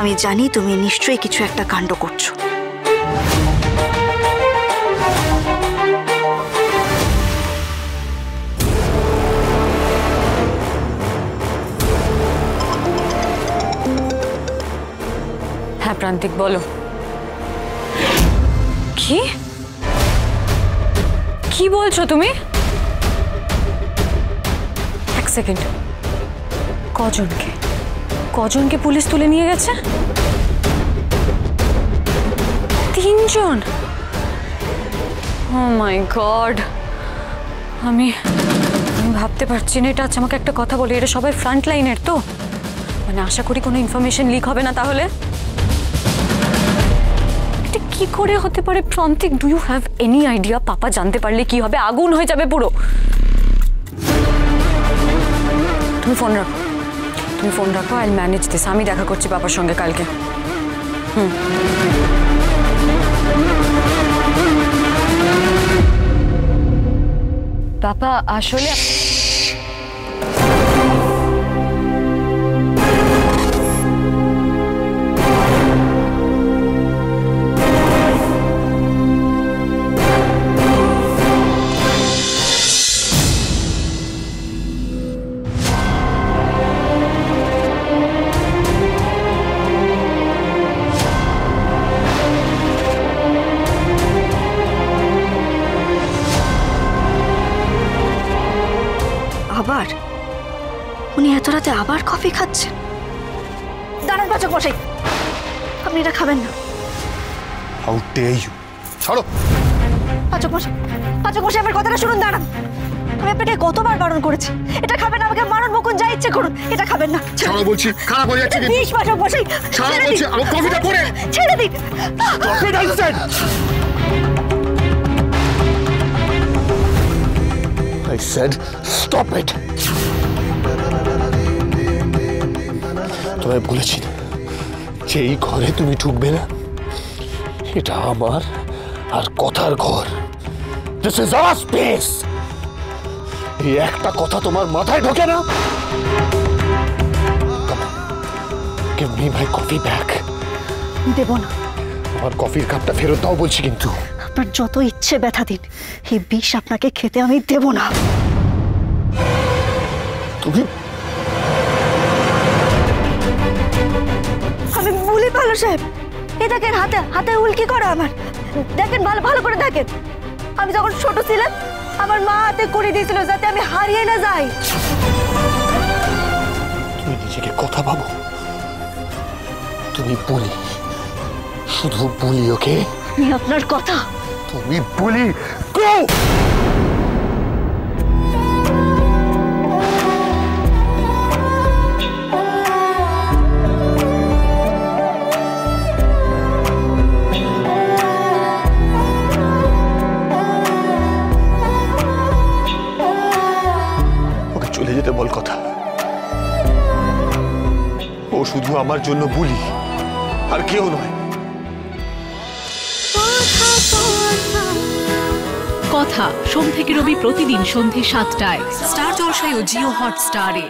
আমি জানি তুমি নিশ্চয়ই কিছু একটা কাণ্ড করছো। হ্যাঁ প্রান্তিক, বলো। কি কি বলছো তুমি? এক সেকেন্ড, কজনকে পুলিশ তুলে নিয়ে গেছে? 3 জন। ও মাই গড, আমি ভাবতে পারছি না। এটা আচ্ছা আমাকে একটা কথা বলি, এটা সবাই ফ্রন্ট লাইনের তো? মানে আশা করি কোনো ইনফরমেশন লিক হবে না তাহলে? এটা কি করে হতে পারে Prantik? Do you have any idea? পাপা জানতে পারলে কি হবে? আগুন হয়ে যাবে পুরো। তুমি ফোন রাখো, আই ম্যানেজ দিস। আমি দেখা করছি পাপার সঙ্গে কালকে। পাপা আসলে আবার উনি এত রাতে আবার কফি খাচ্ছেন? দাঁড়ান পাচক মশাই, আপনি এটা খাবেন না। How dare you! ছাড়ো। পাচক মশাই আমার কথাটা শুনুন, দাঁড়ান। আমি আপনাকে কতবার বারণ করেছি, এটা খাবেন না। আমাকে মারণ বকুন যা ইচ্ছে করুন, এটা খাবেন না। ছাড়ো বলছি, খারাপ হয়ে যাচ্ছে কিন্তু। প্লিজ পাচক মশাই, ছাড়ো বলছি, আমার কফিটা পড়ে। ছেড়ে দিন। Stop it, I said! I said, stop it! তোমায় বলেছি না যে এই ঘরে তুমি ঢুকবে না। এটা আমার আর কথার ঘর। This is our space. এই একটা কথা তোমার মাথায় ঢোকে না? Give me my coffee back. দেব না। আমার কফির কাপটা ফেরত দাও বলছি কিন্তু। আপনার যত ইচ্ছে ব্যথা দিন, এই বিষ আপনাকে খেতে আমি দেব না। তুমি আমি বলি ভালো সাহেব, এ দেখেন হাতে উল্কি করা আমার। দেখেন, ভালো করে দেখেন। আমি যখন ছোট ছিলাম আমার মা হাতে করে দিয়েছিল যাতে আমি হারিয়ে না যাই। তুমি নিজেকে কথা ভাবো। তুমি বলি, শুধু বলি। ওকে, আমি আপনার কথা। তুমি বলি। গো! ওকে চলে যেতে বল কথা। ও শুধু আমার জন্য বলি, আর কেউ নয়। কথা সোম থেকে রবি প্রতিদিন সন্ধ্যে 7টায় স্টার জলসায় ও জিও হটস্টারে।